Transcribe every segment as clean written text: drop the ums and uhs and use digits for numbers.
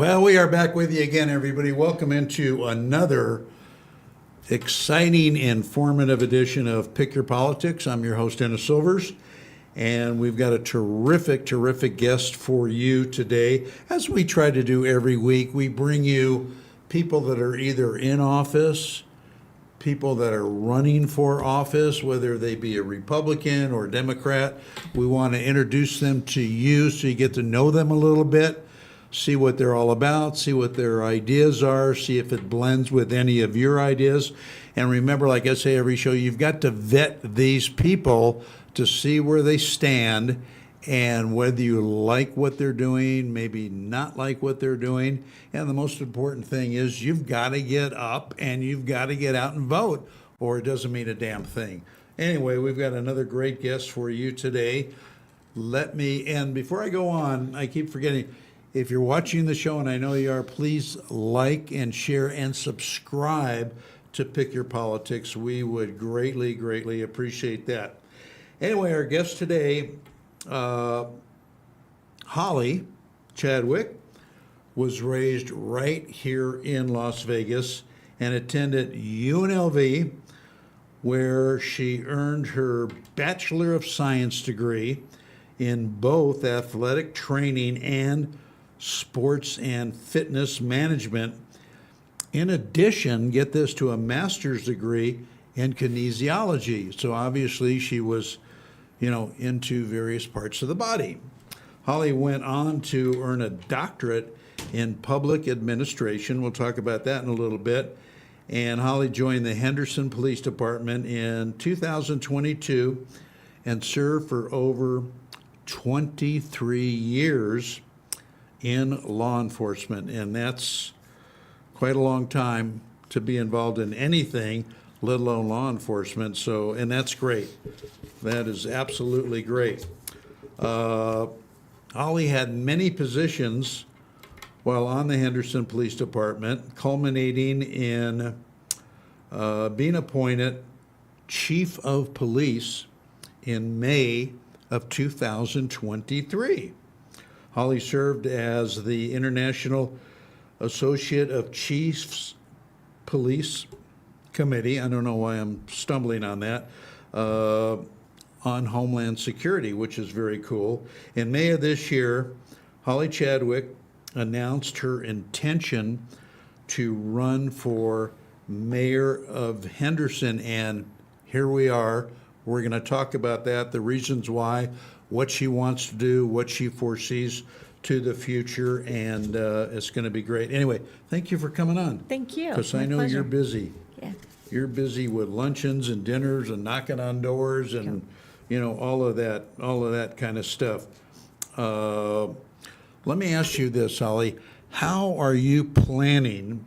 Well, we are back with you again, everybody. Welcome into another exciting, informative edition of Pick Your Politics. I'm your host, Dennis Silvers, and we've got a terrific guest for you today. As we try to do every week, we bring you people that are either in office, people that are running for office, whether they be a Republican or Democrat. We want to introduce them to you so you get to know them a little bit, see what they're all about, see what their ideas are, see if it blends with any of your ideas. And remember, like I say every show, you've got to vet these people to see where they stand and whether you like what they're doing, maybe not like what they're doing. And the most important thing is you've got to get up and you've got to get out and vote, or it doesn't mean a damn thing. Anyway, we've got another great guest for you today. And before I go on, I keep forgetting, if you're watching the show, and I know you are, please like and share and subscribe to Pick Your Politics. We would greatly appreciate that. Anyway, our guest today, Hollie Chaswick, was raised right here in Las Vegas and attended UNLV, where she earned her Bachelor of Science degree in both athletic training and sports and fitness management. In addition, get this, to a master's degree in kinesiology. So obviously she was, into various parts of the body. Hollie went on to earn a doctorate in public administration. We'll talk about that in a little bit. And Hollie joined the Henderson Police Department in 2022 and served for over 23 years in law enforcement, and that's quite a long time to be involved in anything, let alone law enforcement. So, and that's great. That is absolutely great. Hollie had many positions while on the Henderson Police Department, culminating in being appointed Chief of Police in May of 2023. Hollie served as the International Associate of Chiefs Police Committee, I don't know why I'm stumbling on that, on Homeland Security, which is very cool. In May of this year, Hollie Chaswick announced her intention to run for mayor of Henderson, and here we are. We're going to talk about that, the reasons why, what she wants to do, what she foresees to the future, and it's going to be great. Anyway, thank you for coming on. Thank you. Because I know pleasure. you're busy. Yeah. You're busy with luncheons and dinners and knocking on doors and, all of that kind of stuff. Let me ask you this, Hollie. How are you planning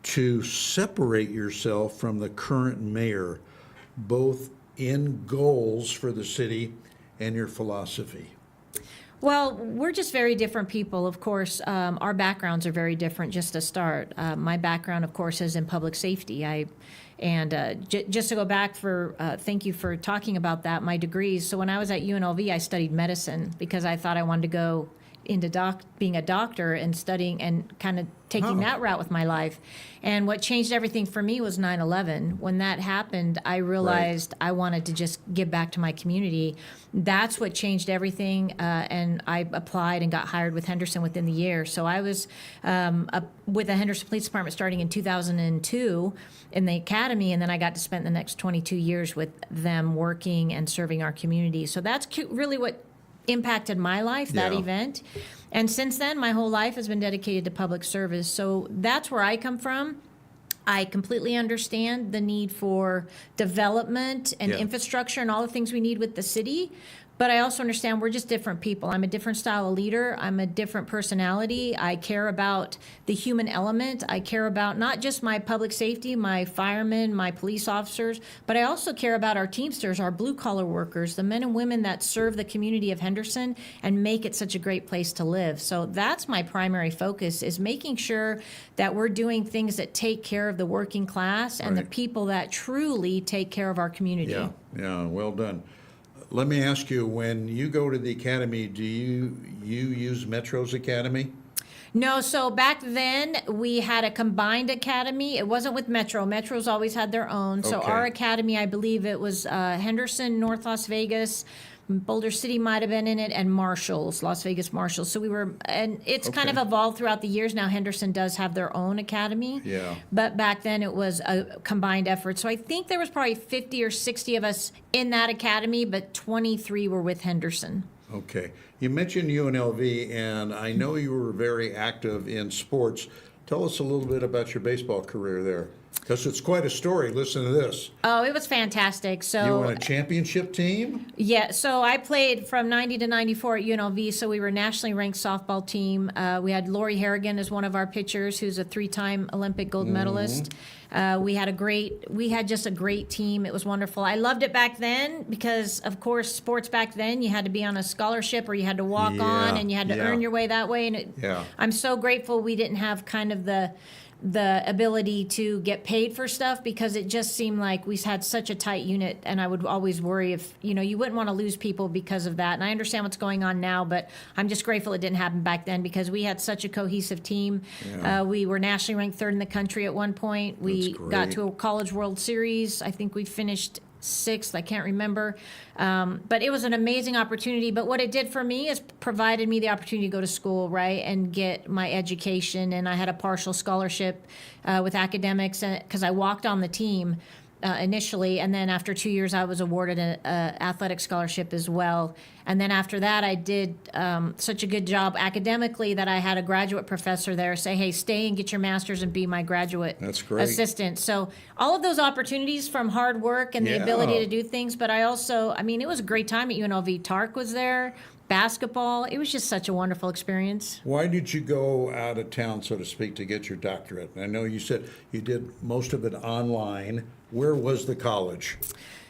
to separate yourself from the current mayor, both in goals for the city and your philosophy? Well, we're just very different people. Of course, our backgrounds are very different, just to start. My background, of course, is in public safety. Just to go back thank you for talking about that, my degrees. So when I was at UNLV, I studied medicine because I thought I wanted to go into being a doctor and studying and kind of taking that route with my life. And what changed everything for me was 9/11. When that happened, I realized I wanted to just give back to my community. That's what changed everything. And I applied and got hired with Henderson within the year. So I was with the Henderson Police Department starting in 2002 in the academy, and then I got to spend the next 22 years with them working and serving our community. So that's really what impacted my life, that event. And since then, my whole life has been dedicated to public service. So that's where I come from. I completely understand the need for development and infrastructure and all the things we need with the city. But I also understand we're just different people. I'm a different style of leader. I'm a different personality. I care about the human element. I care about not just my public safety, my firemen, my police officers, but I also care about our Teamsters, our blue-collar workers, the men and women that serve the community of Henderson and make it such a great place to live. So that's my primary focus, is making sure that we're doing things that take care of the working class and the people that truly take care of our community. Yeah, well done. Let me ask you, when you go to the academy, do you use Metro's Academy? No, so back then we had a combined academy. It wasn't with Metro. Metro's always had their own. So Okay. our academy, I believe it was Henderson, North Las Vegas, Boulder City might have been in it, and Marshalls, Las Vegas Marshalls. So we were, and it's kind of Okay. evolved throughout the years. Now Henderson does have their own academy. Yeah. But back then it was a combined effort. So I think there was probably 50 or 60 of us in that academy, but 23 were with Henderson. Okay. You mentioned UNLV, and I know you were very active in sports. Tell us a little bit about your baseball career there, because it's quite a story. Listen to this. Oh, it was fantastic. So You were on a championship team? yeah, so I played from 90 to 94 at UNLV, so we were a nationally ranked softball team. We had Lori Harrigan as one of our pitchers, who's a 3-time Olympic gold medalist. We had just a great team. It was wonderful. I loved it back then because, of course, sports back then, you had to be on a scholarship or you had to walk on Yeah, and you had to yeah. earn your way that way. Yeah. I'm so grateful we didn't have kind of the ability to get paid for stuff because it just seemed like we had such a tight unit, and I would always worry if, you wouldn't want to lose people because of that. And I understand what's going on now, but I'm just grateful it didn't happen back then because we had such a cohesive team. Yeah. We were nationally ranked 3rd in the country at one point. We That's got great. to a College World Series. I think we finished 6th. I can't remember. But it was an amazing opportunity. But what it did for me is provided me the opportunity to go to school, right, and get my education. And I had a partial scholarship with academics because I walked on the team initially. And then after 2 years, I was awarded an athletic scholarship as well. And then after that, I did such a good job academically that I had a graduate professor there say, hey, stay and get your master's and be my graduate That's great. assistant. So all of those opportunities from hard work and the ability Yeah. to do things. But I also, it was a great time at UNLV. Tark was there, basketball. It was just such a wonderful experience. Why did you go out of town, so to speak, to get your doctorate? I know you said you did most of it online. Where was the college?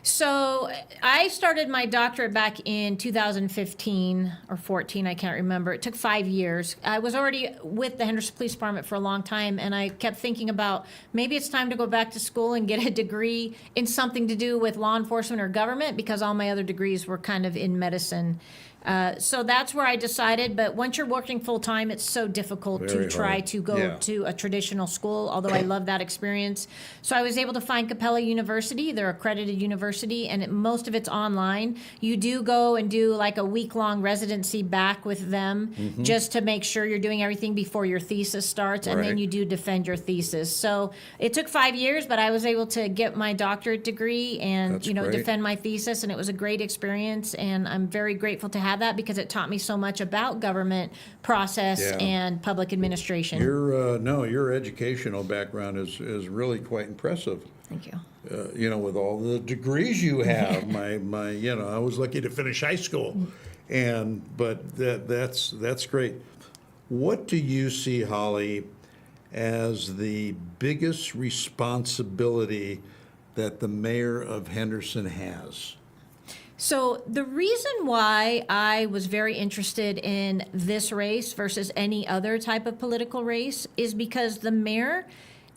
So I started my doctorate back in 2015 or 14, I can't remember. It took 5 years. I was already with the Henderson Police Department for a long time, and I kept thinking about maybe it's time to go back to school and get a degree in something to do with law enforcement or government because all my other degrees were kind of in medicine. So that's where I decided. But once you're working full time, it's so difficult Very to try hard. to go Yeah. to a traditional school, although I love that experience. So I was able to find Capella University. They're accredited university, and most of it's online. You do go and do like a week-long residency back with them just to make sure you're doing everything before your thesis starts, and then Right. you do defend your thesis. So it took 5 years, but I was able to get my doctorate degree and, That's great. defend my thesis, and it was a great experience, and I'm very grateful to have that because it taught me so much about government process Yeah. and public administration. Your educational background is really quite impressive. Thank you. With all the degrees you have. I was lucky to finish high school, but that's great. What do you see, Holly, as the biggest responsibility that the mayor of Henderson has? So the reason why I was very interested in this race versus any other type of political race is because the mayor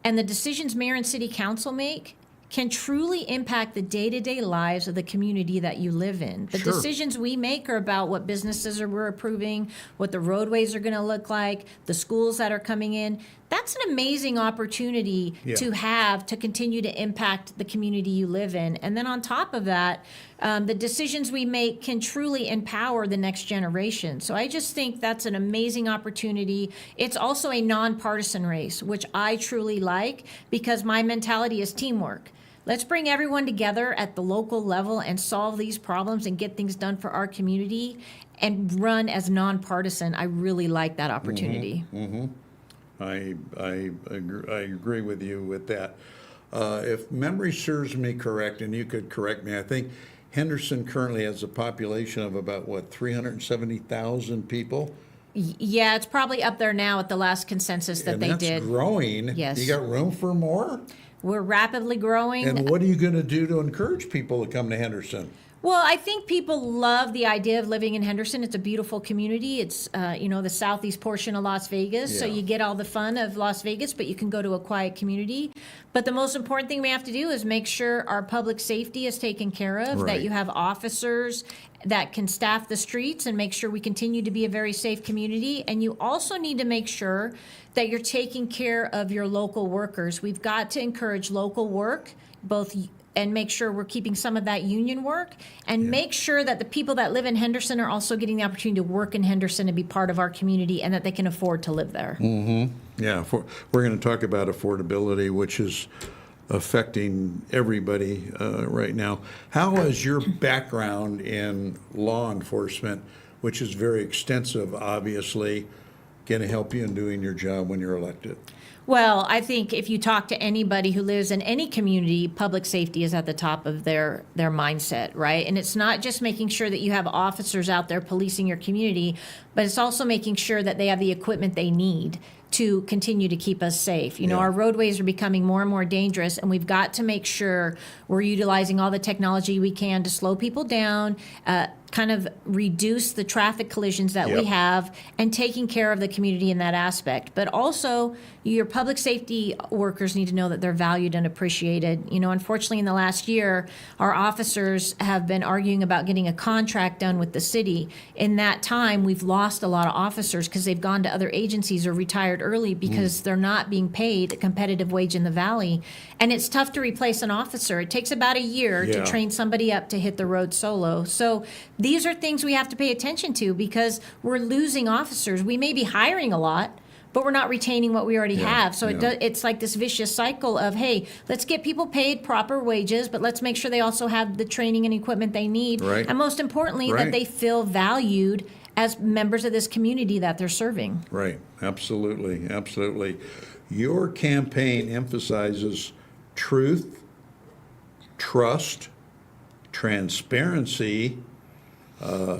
and the decisions mayor and city council make can truly impact the day-to-day lives of the community that you live in. The Sure. decisions we make are about what businesses we're approving, what the roadways are going to look like, the schools that are coming in. That's an amazing opportunity Yeah. to have to continue to impact the community you live in. And then on top of that, the decisions we make can truly empower the next generation. So I just think that's an amazing opportunity. It's also a nonpartisan race, which I truly like because my mentality is teamwork. Let's bring everyone together at the local level and solve these problems and get things done for our community and run as nonpartisan. I really like that opportunity. I agree with you with that. If memory serves me correct, and you could correct me, I think Henderson currently has a population of about, 370,000 people? Yeah, it's probably up there now at the last consensus that And they that's did. growing. Yes. You got room for more? We're rapidly growing. And what are you going to do to encourage people to come to Henderson? Well, I think people love the idea of living in Henderson. It's a beautiful community. It's, the southeast portion of Las Vegas. So Yeah. you get all the fun of Las Vegas, but you can go to a quiet community. But the most important thing we have to do is make sure our public safety is taken care of, Right. that you have officers that can staff the streets and make sure we continue to be a very safe community. And you also need to make sure that you're taking care of your local workers. We've got to encourage local work, and make sure we're keeping some of that union work, and make sure that the people that live in Henderson are also getting the opportunity to work in Henderson and be part of our community, and that they can afford to live there. Yeah, we're going to talk about affordability, which is affecting everybody right now. How is your background in law enforcement, which is very extensive, obviously, going to help you in doing your job when you're elected? Well, I think if you talk to anybody who lives in any community, public safety is at the top of their mindset, right? And it's not just making sure that you have officers out there policing your community, but it's also making sure that they have the equipment they need to continue to keep us safe. Yeah. Our roadways are becoming more and more dangerous, and we've got to make sure we're utilizing all the technology we can to slow people down, kind of reduce the traffic collisions that we Yep. have, and taking care of the community in that aspect. But also, your public safety workers need to know that they're valued and appreciated. Unfortunately, in the last year, our officers have been arguing about getting a contract done with the city. In that time, we've lost a lot of officers because they've gone to other agencies or retired early because they're not being paid a competitive wage in the valley. And it's tough to replace an officer. It takes about a year Yeah. to train somebody up to hit the road solo. So these are things we have to pay attention to, because we're losing officers. We may be hiring a lot, but we're not retaining what we already have. So it's like this vicious cycle of, hey, let's get people paid proper wages, but let's make sure they also have the training and equipment they need. Right. And most importantly, Right. that they feel valued as members of this community that they're serving. Right, absolutely, absolutely. Your campaign emphasizes truth, trust, transparency,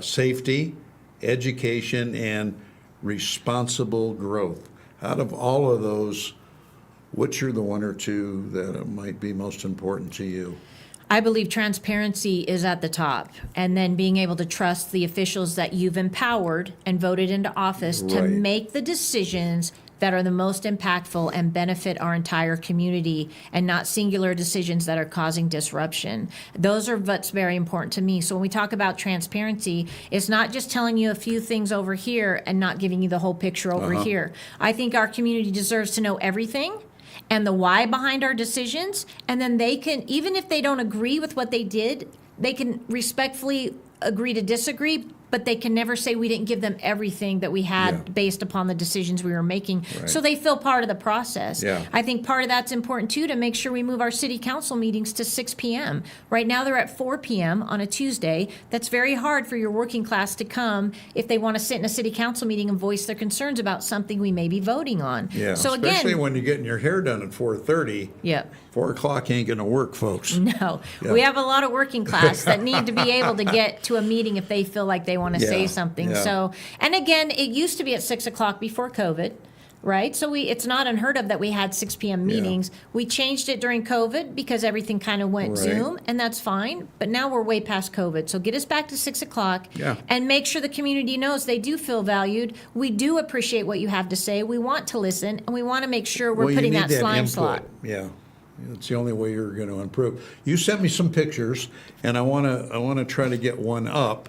safety, education, and responsible growth. Out of all of those, which are the one or two that might be most important to you? I believe transparency is at the top, and then being able to trust the officials that you've empowered and voted into office to Right. make the decisions that are the most impactful and benefit our entire community, and not singular decisions that are causing disruption. Those are what's very important to me. So when we talk about transparency, it's not just telling you a few things over here and not giving you the whole picture over here. I think our community deserves to know everything and the why behind our decisions, and then they can, even if they don't agree with what they did, they can respectfully agree to disagree, but they can never say we didn't give them everything that we had Yeah. based upon the decisions we were making. Right. So they feel part of the process. Yeah. I think part of that's important too, to make sure we move our city council meetings to 6 p.m. Right now they're at 4 p.m. on a Tuesday. That's very hard for your working class to come if they want to sit in a city council meeting and voice their concerns about something we may be voting on. Yeah, So especially again, when you're getting your hair done at 4:30. Yep. 4 o'clock ain't going to work, folks. No, Yeah. we have a lot of working class that need to be able to get to a meeting if they feel like they want to say Yeah, something. yeah. So, and again, it used to be at 6 o'clock before COVID, right? So it's not unheard of that we had 6 p.m. meetings. We changed it during COVID because everything kind of went Right. Zoom, and that's fine. But now we're way past COVID. So get us back to 6 o'clock, Yeah. and make sure the community knows they do feel valued. We do appreciate what you have to say. We want to listen, and we want to make sure we're Well, you putting need that slime input. slot. Yeah, it's the only way you're going to improve. You sent me some pictures, and I want to try to get one up.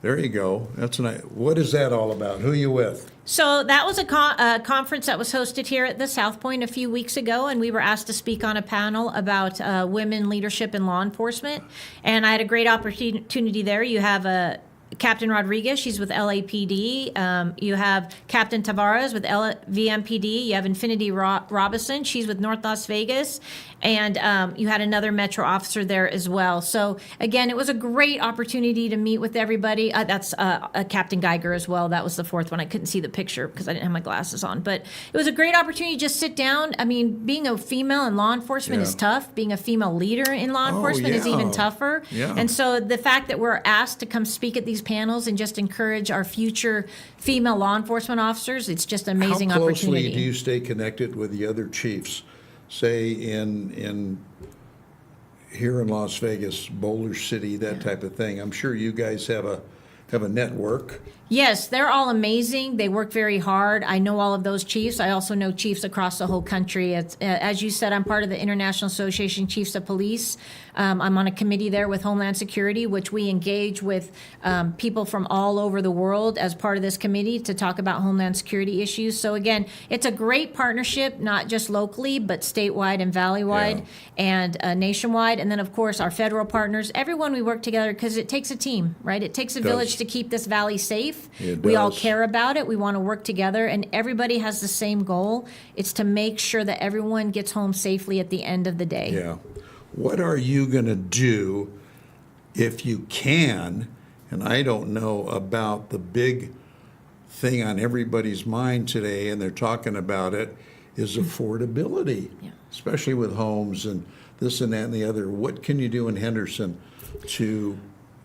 There you go. That's nice. What is that all about? Who are you with? So that was a conference that was hosted here at the South Point a few weeks ago, and we were asked to speak on a panel about women leadership in law enforcement. And I had a great opportunity there. You have Captain Rodriguez, she's with LAPD. You have Captain Tavares with VMPD. You have Infinity Robinson, she's with North Las Vegas. And you had another Metro officer there as well. So again, it was a great opportunity to meet with everybody. That's Captain Geiger as well. That was the fourth one. I couldn't see the picture because I didn't have my glasses on. But it was a great opportunity to just sit down. I mean, being a female in law enforcement Yeah. is tough. Being a female leader in law enforcement is yeah. even tougher. Yeah. And so the fact that we're asked to come speak at these panels and just encourage our future female law enforcement officers, it's just an amazing How closely opportunity. do you stay connected with the other chiefs, say in here in Las Vegas, Boulder City, that type of thing. I'm sure you guys have a network. Yes, they're all amazing. They work very hard. I know all of those chiefs. I also know chiefs across the whole country. As you said, I'm part of the International Association of Chiefs of Police. I'm on a committee there with Homeland Security, which we engage with people from all over the world as part of this committee to talk about Homeland Security issues. So again, it's a great partnership, not just locally, but statewide and valley-wide and nationwide. And then, of course, our federal partners, everyone we work together because it takes a team, right? It takes a village to keep this valley safe. We all care about it. We want to work together, and everybody has the same goal. It's to make sure that everyone gets home safely at the end of the day. Yeah. What are you going to do if you can? And I don't know about the big thing on everybody's mind today, and they're talking about it, is affordability, especially with homes and this and that and the other. What can you do in Henderson to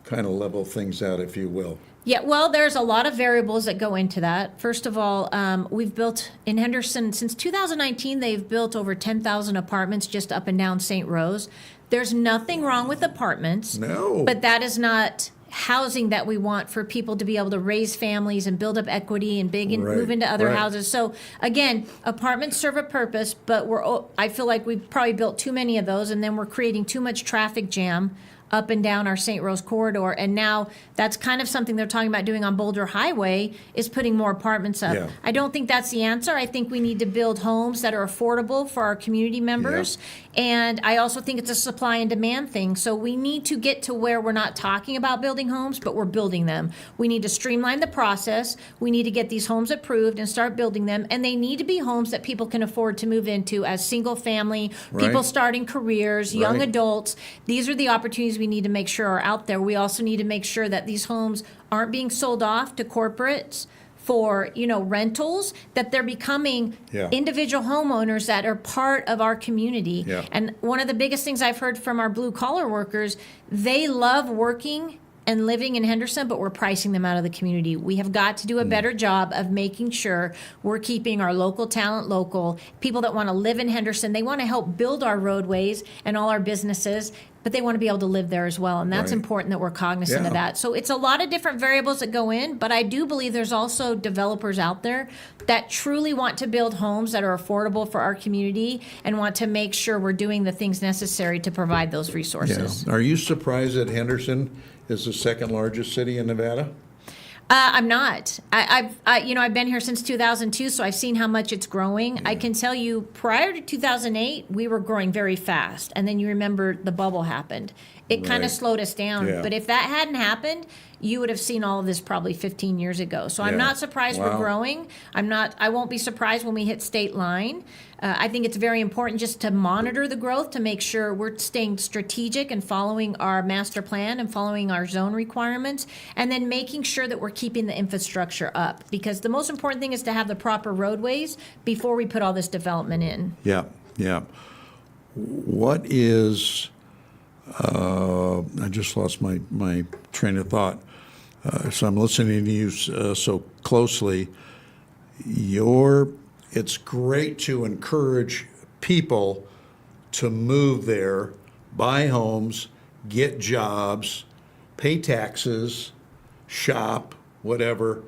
kind of level things out, if you will? Yeah, well, there's a lot of variables that go into that. First of all, we've built in Henderson, since 2019, they've built over 10,000 apartments just up and down St. Rose. There's nothing wrong with apartments. No. But that is not housing that we want for people to be able to raise families and build up equity and move into other houses. So again, apartments serve a purpose, but I feel like we've probably built too many of those, and then we're creating too much traffic jam up and down our St. Rose corridor. And now that's kind of something they're talking about doing on Boulder Highway, is putting more apartments up. Yeah. I don't think that's the answer. I think we need to build homes that are affordable for our community members. And I also think it's a supply and demand thing. So we need to get to where we're not talking about building homes, but we're building them. We need to streamline the process. We need to get these homes approved and start building them. And they need to be homes that people can afford to move into as single family, people starting careers, young adults. These are the opportunities we need to make sure are out there. We also need to make sure that these homes aren't being sold off to corporates for, rentals, that they're becoming individual homeowners that are part of our community. And one of the biggest things I've heard from our blue collar workers, they love working and living in Henderson, but we're pricing them out of the community. We have got to do a better job of making sure we're keeping our local talent local, people that want to live in Henderson. They want to help build our roadways and all our businesses, but they want to be able to live there as well. And that's important that we're cognizant of that. So it's a lot of different variables that go in, but I do believe there's also developers out there that truly want to build homes that are affordable for our community and want to make sure we're doing the things necessary to provide those resources. Are you surprised that Henderson is the second largest city in Nevada? I'm not. I've been here since 2002, so I've seen how much it's growing. I can tell you, prior to 2008, we were growing very fast, and then you remember the bubble happened. It kind of slowed us down. But if that hadn't happened, you would have seen all of this probably 15 years ago. So I'm not surprised we're growing. I won't be surprised when we hit state line. I think it's very important just to monitor the growth to make sure we're staying strategic and following our master plan and following our zone requirements, and then making sure that we're keeping the infrastructure up. Because the most important thing is to have the proper roadways before we put all this development in. What is... I just lost my train of thought. So I'm listening to you so closely. It's great to encourage people to move there, buy homes, get jobs, pay taxes, shop, whatever.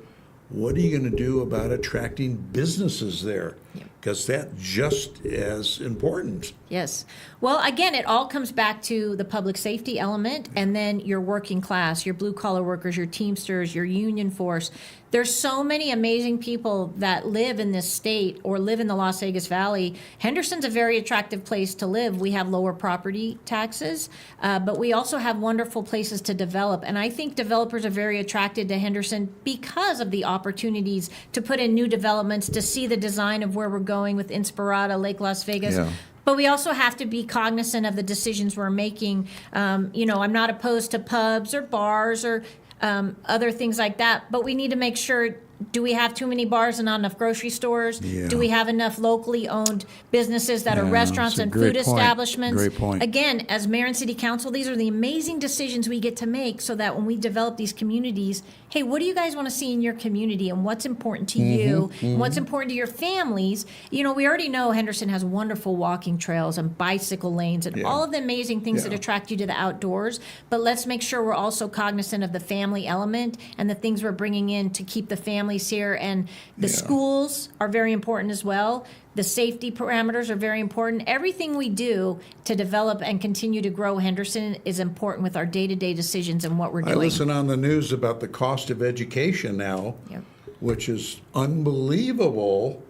What are you going to do about attracting businesses there? Because that's just as important. Yes. Well, again, it all comes back to the public safety element, and then your working class, your blue collar workers, your Teamsters, your union force. There's so many amazing people that live in this state or live in the Las Vegas Valley. Henderson's a very attractive place to live. We have lower property taxes, but we also have wonderful places to develop. And I think developers are very attracted to Henderson because of the opportunities to put in new developments, to see the design of where we're going with Inspirada, Lake Las Vegas. But we also have to be cognizant of the decisions we're making. I'm not opposed to pubs or bars or other things like that, but we need to make sure do we have too many bars and not enough grocery stores? Yeah. Do we have enough locally owned businesses that are Yeah, restaurants that's a and great food point. establishments? Great point. Again, as mayor and city council, these are the amazing decisions we get to make so that when we develop these communities, hey, what do you guys want to see in your community and what's important to you and what's important to your families? You know, we already know Henderson has wonderful walking trails and bicycle lanes and Yeah. all of the amazing things that Yeah. attract you to the outdoors, but let's make sure we're also cognizant of the family element and the things we're bringing in to keep the families here. And the Yeah. schools are very important as well. The safety parameters are very important. Everything we do to develop and continue to grow Henderson is important with our day-to-day decisions and what we're I doing. listen on the news about the cost of education now, Yep. which is unbelievable.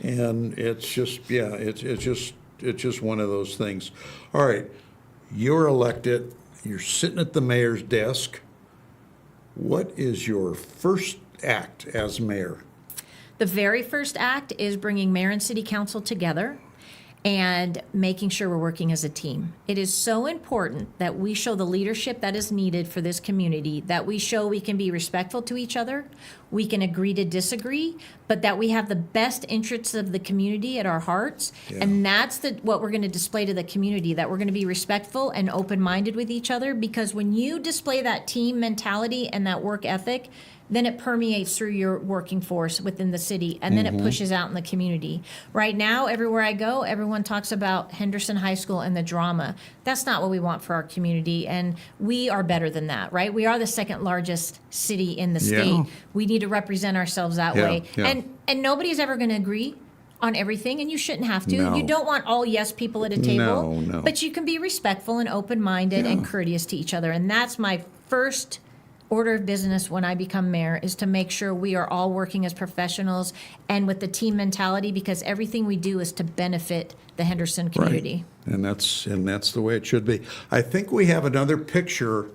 And it's just, yeah, it's just one of those things. All right, you're elected, you're sitting at the mayor's desk. What is your first act as mayor? The very first act is bringing mayor and city council together and making sure we're working as a team. It is so important that we show the leadership that is needed for this community, that we show we can be respectful to each other, we can agree to disagree, but that we have the best interests of the community at our hearts. Yeah. And that's what we're going to display to the community, that we're going to be respectful and open-minded with each other, because when you display that team mentality and that work ethic, then it permeates through your working force within the city, and then it pushes out in the community. Right now, everywhere I go, everyone talks about Henderson High School and the drama. That's not what we want for our community, and we are better than that, right? We are the second largest city in the state. Yeah. We need to represent ourselves that Yeah, way. yeah. And nobody's ever going to agree on everything, and you shouldn't have to. No. You don't want all yes people at a table, No. but you can be respectful and open-minded and courteous to each other. And that's my first order of business when I become mayor, is to make sure we are all working as professionals and with the team mentality, because everything we do is to benefit the Henderson community. Right. And that's the way it should be. I think we have another picture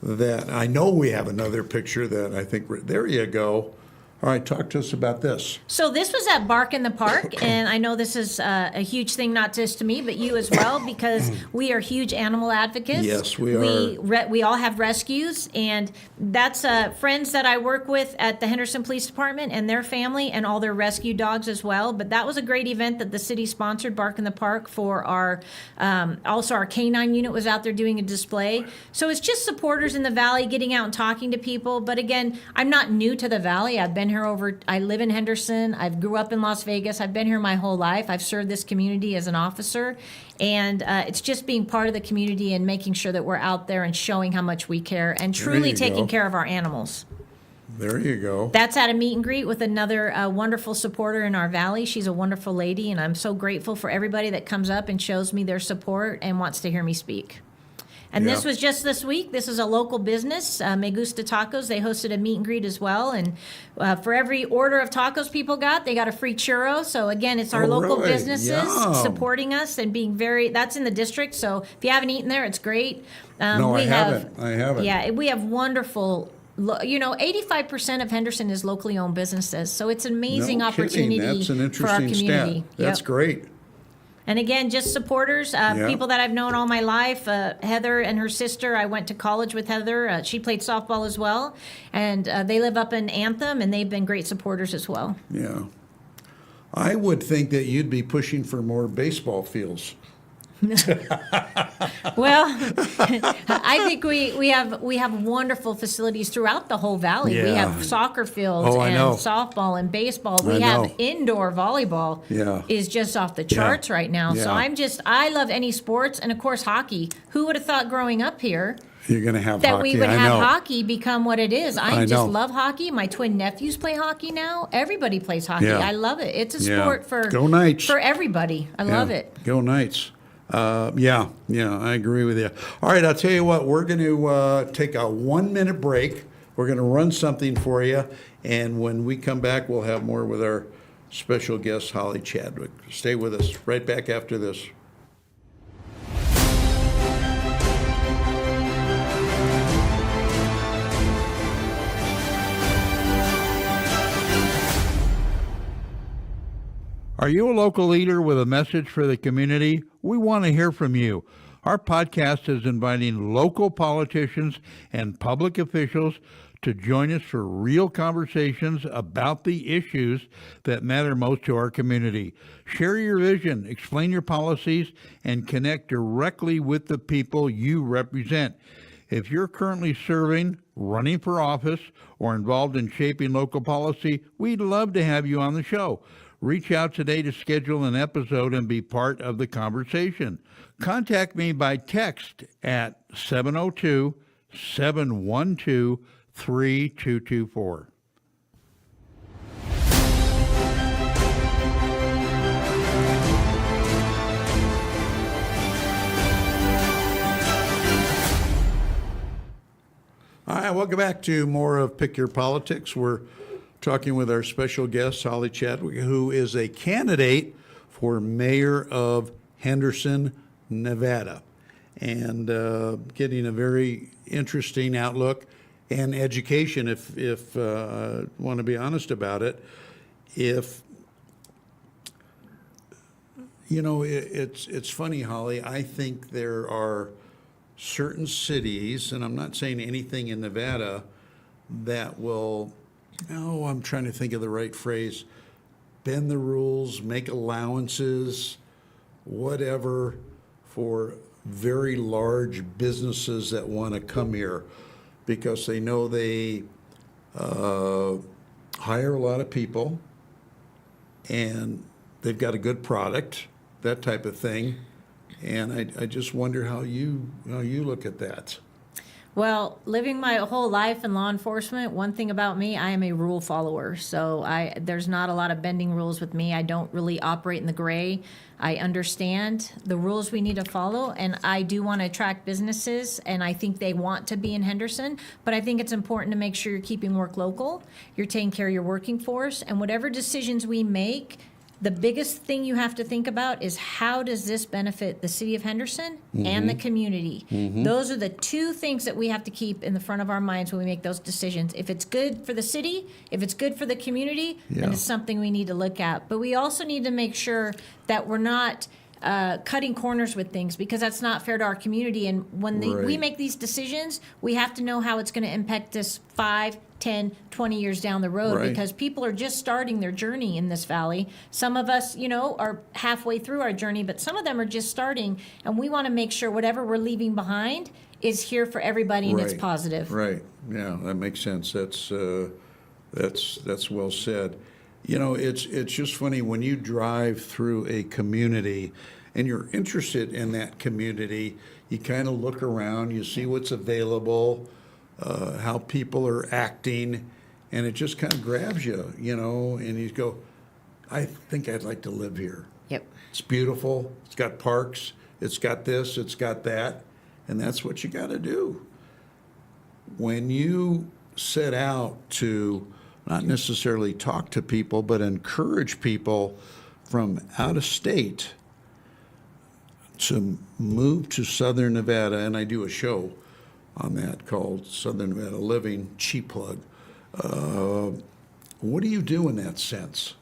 that I think, there you go. All right, talk to us about this. So this was at Bark in the Park, and I know this is a huge thing, not just to me, but you as well, because we are huge animal advocates. Yes, we are. We all have rescues, and that's friends that I work with at the Henderson Police Department and their family and all their rescue dogs as well. But that was a great event that the city sponsored, Bark in the Park, for our, also our canine unit was out there doing a display. So it's just supporters in the Valley getting out and talking to people. But again, I'm not new to the Valley. I've been here I live in Henderson. I grew up in Las Vegas. I've been here my whole life. I've served this community as an officer. And it's just being part of the community and making sure that we're out there and showing how much we care and truly you taking go. care of our animals. There you go. That's at a meet and greet with another wonderful supporter in our valley. She's a wonderful lady, and I'm so grateful for everybody that comes up and shows me their support and wants to hear me speak. And this Yeah. was just this week. This is a local business, Me Gusta Tacos. They hosted a meet and greet as well. And for every order of tacos people got, they got a free churro. So again, it's our Oh, local really? businesses Yum. supporting us and being that's in the district. So if you haven't eaten there, it's great. No, I haven't. Yeah, we have wonderful. 85% of Henderson is locally owned businesses. So it's an amazing No kidding. opportunity That's an for our interesting community. stat. That's Yep. great. And again, just supporters, people that I've known all my life. Heather and her sister, I went to college with Heather. She played softball as well. And they live up in Anthem, and they've been great supporters as well. Yeah. I would think that you'd be pushing for more baseball fields. Well, I think we have wonderful facilities throughout the whole valley. We Yeah. have soccer fields Oh, I and know. softball and baseball. I We have know. indoor volleyball. Yeah. Is just off the charts right now. So Yeah. I love any sports, and of course hockey. Who would have thought growing up here You're going to have that hockey. we would I have know. hockey become what it is? I I just know. love hockey. My twin nephews play hockey now. Everybody plays hockey. Yeah. I love it. It's a Yeah. sport for Go Knights. for everybody. I love it. Go Knights. Yeah, I agree with you. All right, I'll tell you what, we're going to take a 1-minute break. We're going to run something for you, and when we come back, we'll have more with our special guest, Hollie Chadwick. Stay with us right back after this. Are you a local leader with a message for the community? We want to hear from you. Our podcast is inviting local politicians and public officials to join us for real conversations about the issues that matter most to our community. Share your vision, explain your policies, and connect directly with the people you represent. If you're currently serving, running for office, or involved in shaping local policy, we'd love to have you on the show. Reach out today to schedule an episode and be part of the conversation. Contact me by text at 702-712-3224. All right, welcome back to more of Pick Your Politics. We're talking with our special guest, Hollie Chaswick, who is a candidate for mayor of Henderson, Nevada, and getting a very interesting outlook and education, if want to be honest about it. If you know, it's funny, Hollie. I think there are certain cities, and I'm not saying anything in Nevada, that will, oh, I'm trying to think of the right phrase, bend the rules, make allowances, whatever, for very large businesses that want to come here because they know they hire a lot of people and they've got a good product, that type of thing. And I just wonder how you look at that. Well, living my whole life in law enforcement, one thing about me, I am a rule follower. So there's not a lot of bending rules with me. I don't really operate in the gray. I understand the rules we need to follow, and I do want to attract businesses, and I think they want to be in Henderson, but I think it's important to make sure you're keeping work local, you're taking care of your working force, and whatever decisions we make, the biggest thing you have to think about is how does this benefit the city of Henderson and the community? Those are the two things that we have to keep in the front of our minds when we make those decisions. If it's good for the city, if it's good for the community, then it's something we need to look at. But we also need to make sure that we're not cutting corners with things, because that's not fair to our community. And when we make these decisions, we have to know how it's going to impact us 5, 10, 20 years down the road, because people are just starting their journey in this valley. Some of us, are halfway through our journey, but some of them are just starting, and we want to make sure whatever we're leaving behind is here for everybody and it's positive. Right. Yeah, that makes sense. That's well said. It's just funny when you drive through a community and you're interested in that community, you kind of look around, you see what's available, how people are acting, and it just kind of grabs you, and you go, I think I'd like to live here. Yep. It's beautiful. It's got parks. It's got this. It's got that. And that's what you got to do. When you set out to not necessarily talk to people, but encourage people from out of state to move to Southern Nevada, and I do a show on that called Southern Nevada Living, cheap plug. What do you do in that sense?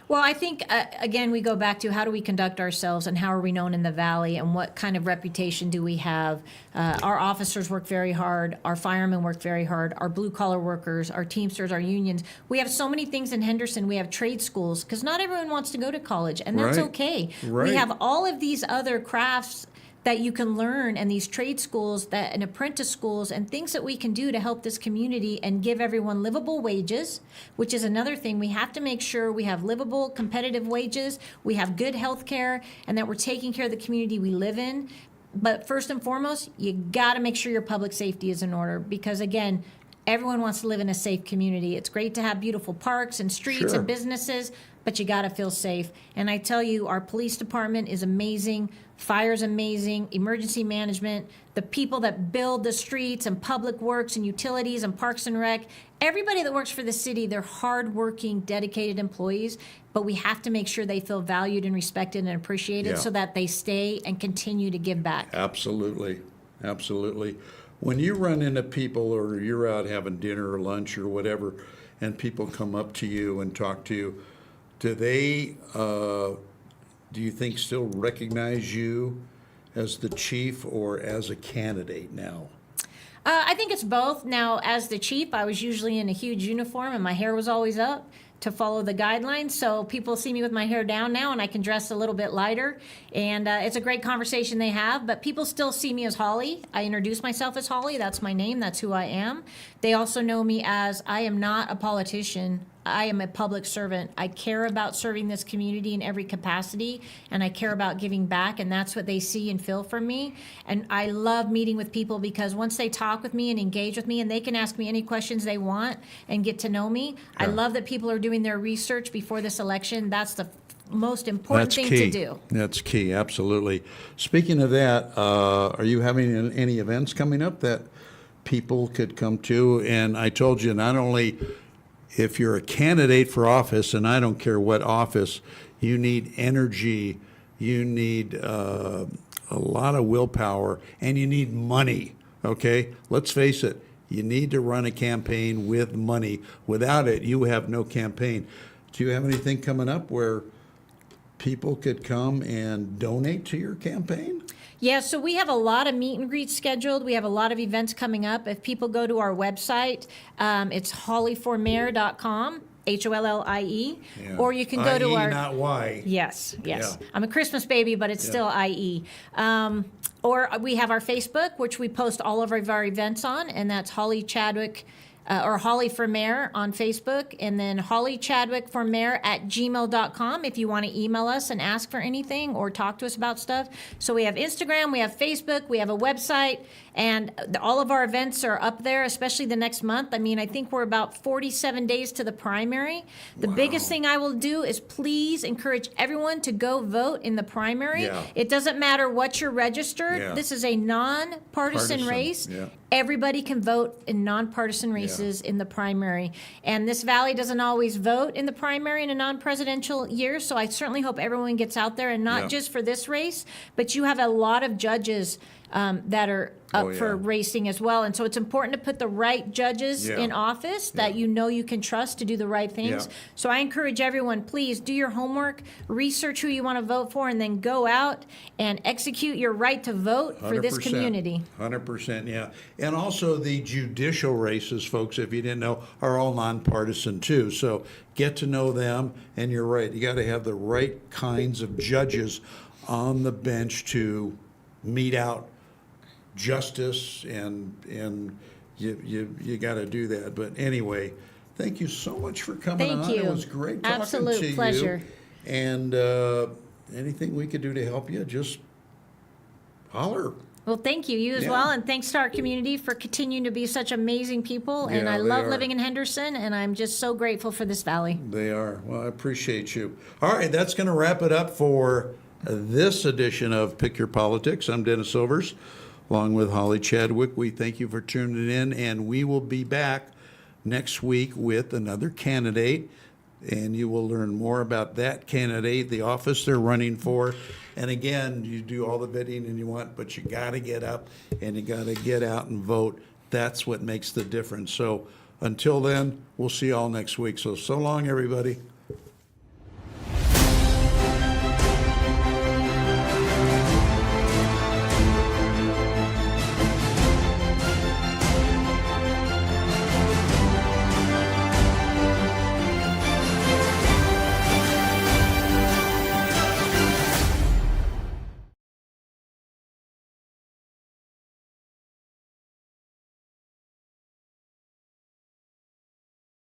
Well, I think, again, we go back to how do we conduct ourselves and how are we known in the Valley and what kind of reputation do we have? Our officers work very hard. Our firemen work very hard. Our blue-collar workers, our Teamsters, our unions. We have so many things in Henderson. We have trade schools because not everyone wants to go to college, and that's okay. We have all of these other crafts that you can learn, and these trade schools and apprentice schools and things that we can do to help this community and give everyone livable wages, which is another thing. We have to make sure we have livable, competitive wages, we have good health care, and that we're taking care of the community we live in. But first and foremost, you got to make sure your public safety is in order, because again, everyone wants to live in a safe community. It's great to have beautiful parks and streets and businesses, but you got to feel safe. And I tell you, our police department is amazing. Fire's amazing. Emergency management, the people that build the streets and public works and utilities and parks and rec, everybody that works for the city, they're hardworking, dedicated employees, but we have to make sure they feel valued and respected and appreciated so that they stay and continue to give back. Absolutely. Absolutely. When you run into people or you're out having dinner or lunch or whatever, and people come up to you and talk to you, do they, do you think, still recognize you as the chief or as a candidate now? I think it's both. Now, as the chief, I was usually in a huge uniform and my hair was always up to follow the guidelines. So people see me with my hair down now and I can dress a little bit lighter. And it's a great conversation they have, but people still see me as Hollie. I introduce myself as Hollie. That's my name. That's who I am. They also know me as I am not a politician. I am a public servant. I care about serving this community in every capacity, and I care about giving back, and that's what they see and feel from me. And I love meeting with people because once they talk with me and engage with me, and they can ask me any questions they want and get to know me. I love that people are doing their research before this election. That's the most important thing to do. That's key, absolutely. Speaking of that, are you having any events coming up that people could come to? And I told you, not only if you're a candidate for office, and I don't care what office, you need energy, you need a lot of willpower, and you need money, okay? Let's face it, you need to run a campaign with money. Without it, you have no campaign. Do you have anything coming up where people could come and donate to your campaign? Yeah, so we have a lot of meet and greets scheduled. We have a lot of events coming up. If people go to our website, it's hollieformayor.com, Hollie, or you can go to our... not Y. Yes. Yeah. I'm a Christmas baby, but it's still IE. Or we have our Facebook, which we post all of our events on, and that's Hollie Chadwick, or Hollie for Mayor on Facebook, and then Hollie Chadwick for Mayor at gmail.com if you want to email us and ask for anything or talk to us about stuff. So we have Instagram, we have Facebook, we have a website, and all of our events are up there, especially the next month. I mean, I think we're about 47 days to the primary. The biggest thing I will do is please encourage everyone to go vote in the primary. Yeah. It doesn't matter what you're registered. Yeah. This is a nonpartisan race. Yeah. Everybody can vote in nonpartisan races in the primary. And this valley doesn't always vote in the primary in a non-presidential year, so I certainly hope everyone gets out there, and not just for this race, but you have a lot of judges that are up for racing as well. And so it's important to put the right judges in office that you know you can trust to do the right things. Yeah. So I encourage everyone, please do your homework, research who you want to vote for, and then go out and execute your right to vote for this community. 100%, yeah. And also the judicial races, folks, if you didn't know, are all nonpartisan too. So get to know them, and you're right. You got to have the right kinds of judges on the bench to mete out justice, and you got to do that. But anyway, thank you so much for coming on. Thank you. It was great talking Absolute to you. pleasure. And anything we could do to help you, just holler. Well, thank you. You as well. And thanks to our community for continuing to be such amazing people. And Yeah, I they love are. living in Henderson, and I'm just so grateful for this valley. They are. Well, I appreciate you. All right, that's going to wrap it up for this edition of Pick Your Politics. I'm Dennis Silvers, along with Hollie Chadwick. We thank you for tuning in, and we will be back next week with another candidate, and you will learn more about that candidate, the office they're running for. And again, you do all the vetting and you want, but you got to get up and you got to get out and vote. That's what makes the difference. So until then, we'll see you all next week. So long, everybody.